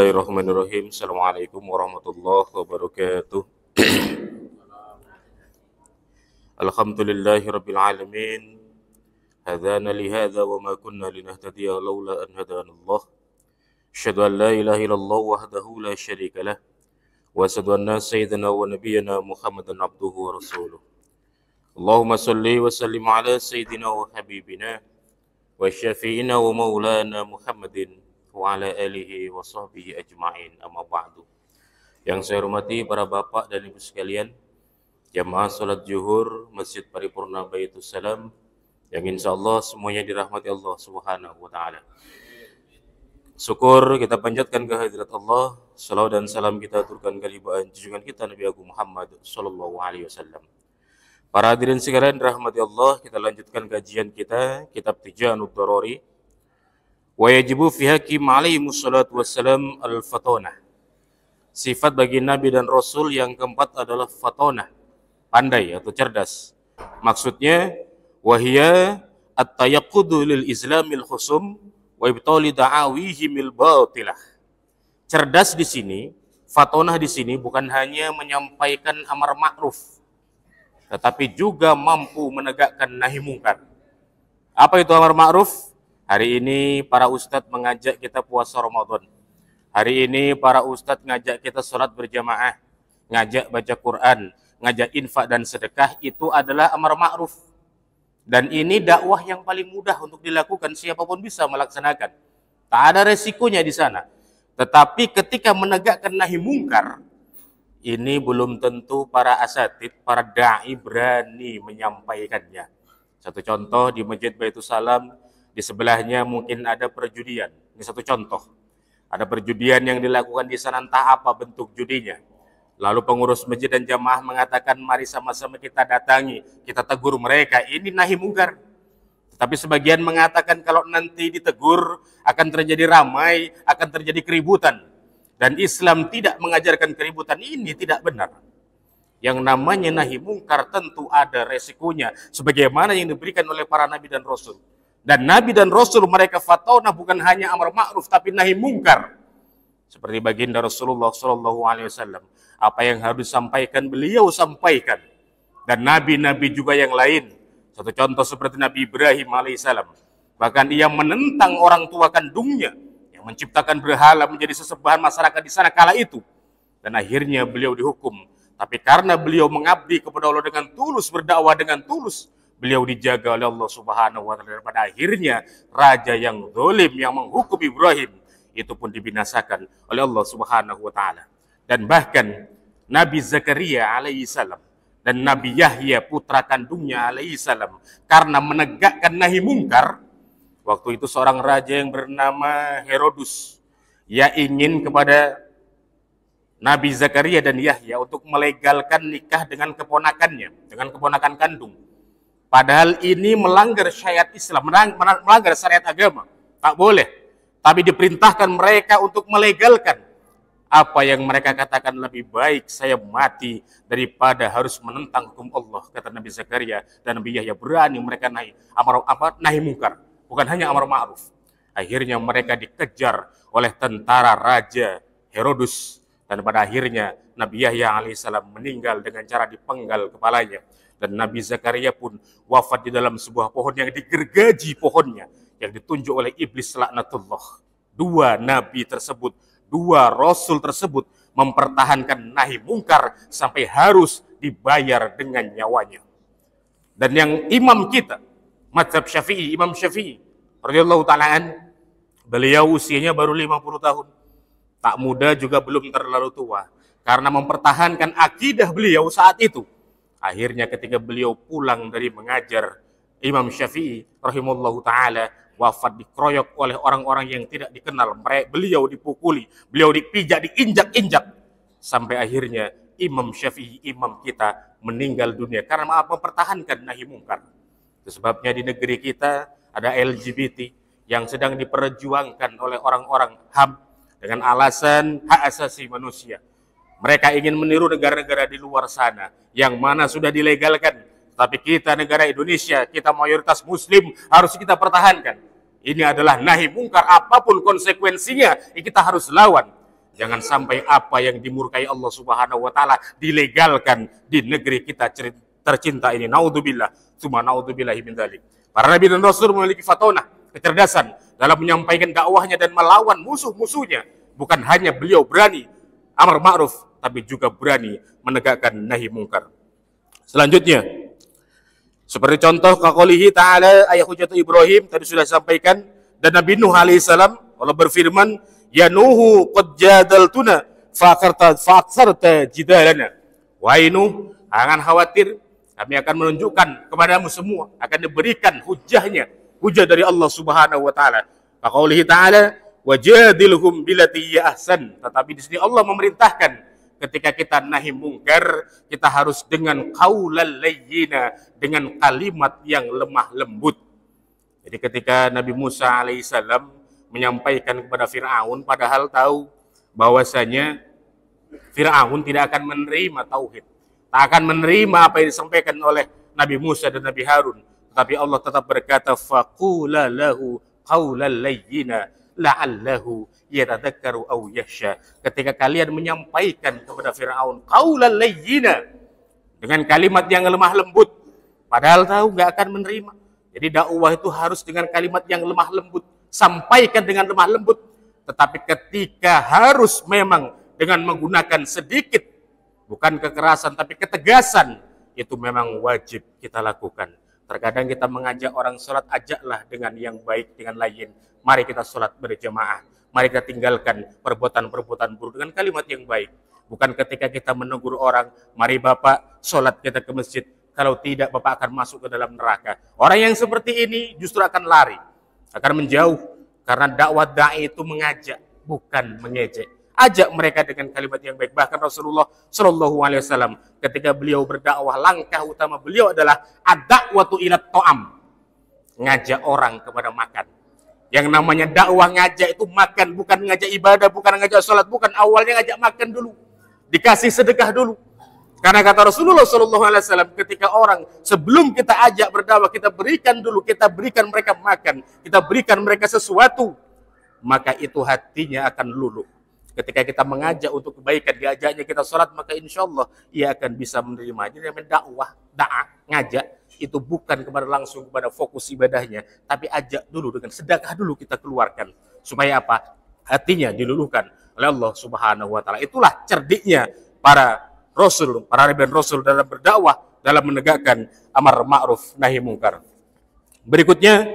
Bismillahirrahmanirrahim. Assalamualaikum warahmatullahi wabarakatuh. Alhamdulillahi rabbil alamin. Hadana lihada wa ma kunna linahtadiya laula an hadanallah. Asyhadu an la ilaha illallah wahdahu la syarika lah. Wa asyhadu anna sayyidina wa nabiyyana Muhammadan abduhu wa rasuluh. Allahumma salli wa sallim ala sayyidina wa habibina wa syafi'ina wa maulana Muhammadin wa ala alihi wa sahbihi ajma'in, amma ba'du. Yang saya hormati para bapak dan ibu sekalian, jamaah salat zuhur Masjid Paripurna Baitus Salam, yang insyaallah semuanya dirahmati Allah Subhanahu wa taala. Syukur kita panjatkan kehadirat Allah, salawat dan salam kita aturkan kehadiran junjungan kita Nabi Agung Muhammad sallallahu alaihi wasallam. Para hadirin sekalian rahmati Allah, kita lanjutkan kajian kita kitab Tijanud Darari. Wa yajibu fi hakim alaihimus salatu wassalam al-fatonah. Sifat bagi Nabi dan Rasul yang keempat adalah fatonah, pandai atau cerdas. Maksudnya wahia at-tayaqqudu lil islamil khusum wa ibtali da'awihimil batilah. Cerdas di sini, fatonah di sini bukan hanya menyampaikan amar ma'ruf, tetapi juga mampu menegakkan nahi mungkar. Apa itu amar ma'ruf? Hari ini para ustadz mengajak kita puasa Ramadan. Hari ini para ustadz ngajak kita sholat berjamaah, ngajak baca Quran, ngajak infak dan sedekah. Itu adalah amar ma'ruf. Dan ini dakwah yang paling mudah untuk dilakukan, siapapun bisa melaksanakan. Tak ada resikonya di sana. Tetapi ketika menegakkan nahi mungkar, ini belum tentu para asatid, para da'i berani menyampaikannya. Satu contoh, di Masjid Baitus Salam, di sebelahnya mungkin ada perjudian. Ini satu contoh. Ada perjudian yang dilakukan di sana, entah apa bentuk judinya. Lalu pengurus masjid dan jamaah mengatakan, mari sama-sama kita datangi, kita tegur mereka. Ini nahi mungkar. Tapi sebagian mengatakan kalau nanti ditegur akan terjadi ramai, akan terjadi keributan. Dan Islam tidak mengajarkan keributan. Ini tidak benar. Yang namanya nahi mungkar tentu ada resikonya, sebagaimana yang diberikan oleh para nabi dan rasul. Dan Nabi dan Rasul mereka fatonah bukan hanya amar ma'ruf tapi nahi mungkar. Seperti baginda Rasulullah SAW, apa yang harus disampaikan beliau sampaikan. Dan nabi-nabi juga yang lain. Satu contoh seperti Nabi Ibrahim alaihissalam. Bahkan ia menentang orang tua kandungnya yang menciptakan berhala menjadi sesembahan masyarakat di sana kala itu. Dan akhirnya beliau dihukum. Tapi karena beliau mengabdi kepada Allah dengan tulus, berdakwah dengan tulus, beliau dijaga oleh Allah Subhanahu wa taala. Pada akhirnya raja yang zalim yang menghukum Ibrahim itu pun dibinasakan oleh Allah Subhanahu wa taala. Dan bahkan Nabi Zakaria alaihi salam dan Nabi Yahya putra kandungnya alaihi salam karena menegakkan nahi mungkar, waktu itu seorang raja yang bernama Herodus, ia ingin kepada Nabi Zakaria dan Yahya untuk melegalkan nikah dengan keponakannya, dengan keponakan kandung. Padahal ini melanggar syariat Islam, melanggar syariat agama. Tak boleh. Tapi diperintahkan mereka untuk melegalkan. Apa yang mereka katakan, lebih baik saya mati daripada harus menentang hukum Allah, kata Nabi Zakaria dan Nabi Yahya. Berani mereka nahi mungkar, bukan hanya amar ma'ruf. Akhirnya mereka dikejar oleh tentara Raja Herodus. Dan pada akhirnya Nabi Yahya alaihissalam meninggal dengan cara dipenggal kepalanya. Dan Nabi Zakaria pun wafat di dalam sebuah pohon yang digergaji pohonnya, yang ditunjuk oleh iblis laknatullah. Dua nabi tersebut, dua rasul tersebut mempertahankan nahi mungkar sampai harus dibayar dengan nyawanya. Dan yang imam kita, mazhab Syafi'i, Imam Syafi'i radhiyallahu ta'ala, beliau usianya baru 50 tahun. Tak muda juga belum terlalu tua. Karena mempertahankan akidah beliau saat itu. Akhirnya ketika beliau pulang dari mengajar, Imam Syafi'i rahimahullahu ta'ala wafat dikeroyok oleh orang-orang yang tidak dikenal. Beliau dipukuli, beliau dipijak, diinjak-injak. Sampai akhirnya Imam Syafi'i, imam kita, meninggal dunia. Karena mempertahankan nahi mungkar. Itu sebabnya di negeri kita ada LGBT yang sedang diperjuangkan oleh orang-orang HAM dengan alasan hak asasi manusia. Mereka ingin meniru negara-negara di luar sana yang mana sudah dilegalkan. Tapi kita negara Indonesia, kita mayoritas muslim, harus kita pertahankan. Ini adalah nahi mungkar, apapun konsekuensinya kita harus lawan. Jangan sampai apa yang dimurkai Allah Subhanahu wa taala dilegalkan di negeri kita tercinta ini. Naudzubillah, tsumma naudzubillahi min dzalik. Para nabi dan rasul memiliki fatonah, kecerdasan dalam menyampaikan dakwahnya dan melawan musuh-musuhnya. Bukan hanya beliau berani amar ma'ruf, tapi juga berani menegakkan nahi mungkar. Selanjutnya, seperti contoh qaulihi ta'ala, ayat hujjatu Ibrahim tadi sudah sampaikan, dan Nabi Nuh alaihissalam Allah berfirman, ya Nuhu qad jadaltuna fa'aksarta jidalana. Wahai Nuh, jangan khawatir, kami akan menunjukkan kepadamu semua, akan diberikan hujah dari Allah Subhanahu wa taala. Qaulihi ta'ala, wajadilhum billati hiya ahsan. Tetapi di sini Allah memerintahkan ketika kita nahi mungkar, kita harus dengan qaulal layyina, dengan kalimat yang lemah lembut. Jadi ketika Nabi Musa alaihissalam menyampaikan kepada Fir'aun, padahal tahu bahwasanya Fir'aun tidak akan menerima tauhid, tak akan menerima apa yang disampaikan oleh Nabi Musa dan Nabi Harun. Tetapi Allah tetap berkata, faqula lahu qaulal layyina la'allahu yatadzakkaru aw yakhsha. Ketika kalian menyampaikan kepada Fir'aun qaulal layyina, dengan kalimat yang lemah lembut, padahal tahu nggak akan menerima. Jadi dakwah itu harus dengan kalimat yang lemah lembut, sampaikan dengan lemah lembut. Tetapi ketika harus memang dengan menggunakan sedikit, bukan kekerasan tapi ketegasan, itu memang wajib kita lakukan. Terkadang kita mengajak orang sholat, ajaklah dengan yang baik, dengan lain. Mari kita sholat berjamaah. Mari kita tinggalkan perbuatan-perbuatan buruk dengan kalimat yang baik. Bukan ketika kita menegur orang, mari Bapak sholat kita ke masjid. Kalau tidak, Bapak akan masuk ke dalam neraka. Orang yang seperti ini justru akan lari, akan menjauh. Karena dakwah da'i itu mengajak, bukan mengejek. Ajak mereka dengan kalimat yang baik. Bahkan Rasulullah Shallallahu Alaihi Wasallam ketika beliau berdakwah, langkah utama beliau adalah ad-da'watu ila ta'am, ngajak orang kepada makan. Yang namanya dakwah ngajak itu makan, bukan ngajak ibadah, bukan ngajak sholat, bukan. Awalnya ngajak makan dulu, dikasih sedekah dulu. Karena kata Rasulullah Shallallahu Alaihi Wasallam, ketika orang sebelum kita ajak berdakwah, kita berikan dulu, kita berikan mereka makan, kita berikan mereka sesuatu, maka itu hatinya akan luluh. Ketika kita mengajak untuk kebaikan, diajaknya kita sholat, maka insya Allah ia akan bisa menerima. Jadi namanya dakwah, ngajak itu bukan kepada langsung kepada fokus ibadahnya, tapi ajak dulu dengan sedekah dulu kita keluarkan, supaya apa? Hatinya diluluhkan oleh Allah Subhanahu Wa Taala. Itulah cerdiknya para Rasul, para nabi dan Rasul dalam berdakwah, dalam menegakkan amar ma'ruf nahi mungkar. Berikutnya,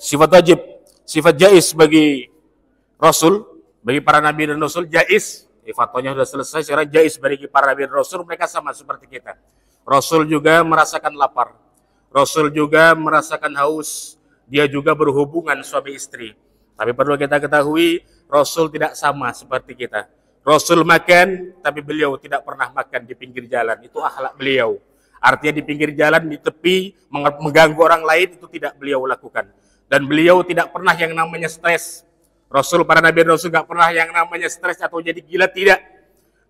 sifat wajib, sifat jais bagi Rasul, bagi para nabi dan Rasul, jais. Fatonya sudah selesai, sekarang jais bagi para nabi dan Rasul, mereka sama seperti kita. Rasul juga merasakan lapar, Rasul juga merasakan haus, dia juga berhubungan suami istri. Tapi perlu kita ketahui, Rasul tidak sama seperti kita. Rasul makan, tapi beliau tidak pernah makan di pinggir jalan. Itu akhlak beliau. Artinya di pinggir jalan, di tepi, mengganggu orang lain, itu tidak beliau lakukan. Dan beliau tidak pernah yang namanya stres. Rasul, para nabi dan Rasul tidak pernah yang namanya stres atau jadi gila, tidak.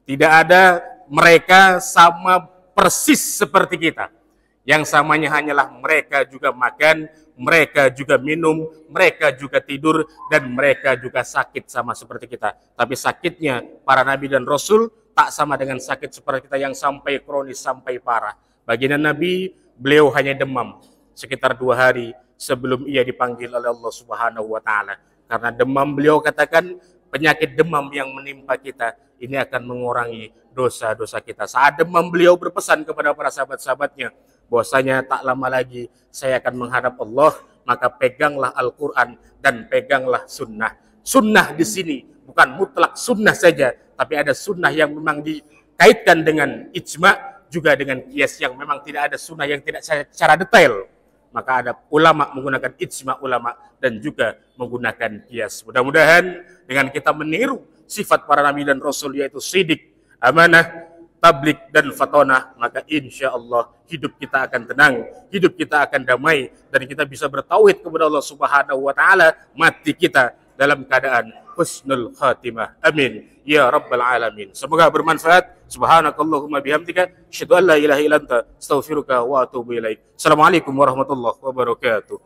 Tidak ada, mereka sama persis seperti kita. Yang samanya hanyalah mereka juga makan, mereka juga minum, mereka juga tidur, dan mereka juga sakit sama seperti kita. Tapi sakitnya para nabi dan Rasul tak sama dengan sakit seperti kita yang sampai kronis, sampai parah. Baginda Nabi, beliau hanya demam sekitar 2 hari sebelum ia dipanggil oleh Allah Subhanahu Wa Taala. Karena demam, beliau katakan penyakit demam yang menimpa kita ini akan mengurangi dosa-dosa kita. Saat demam, beliau berpesan kepada para sahabat-sahabatnya, bahwasanya tak lama lagi saya akan menghadap Allah, maka peganglah Al-Quran dan peganglah sunnah. Sunnah di sini bukan mutlak sunnah saja, tapi ada sunnah yang memang dikaitkan dengan ijma, juga dengan qiyas yang memang tidak ada sunnah yang tidak secara detail. Maka ada ulama menggunakan ijma ulama dan juga menggunakan qiyas. Mudah-mudahan dengan kita meniru sifat para nabi dan Rasul, yaitu sidik, amanah, tablik, dan fatonah, maka insya Allah hidup kita akan tenang, hidup kita akan damai, dan kita bisa bertauhid kepada Allah Subhanahu Wa Taala, mati kita dalam keadaan husnul khatimah. Amin ya rabbal alamin. Semoga bermanfaat. Subhanakallahumma bihamdika, asyhadu an la ilaha illa anta, astaghfiruka wa atubu ilaik. Assalamualaikum warahmatullahi wabarakatuh.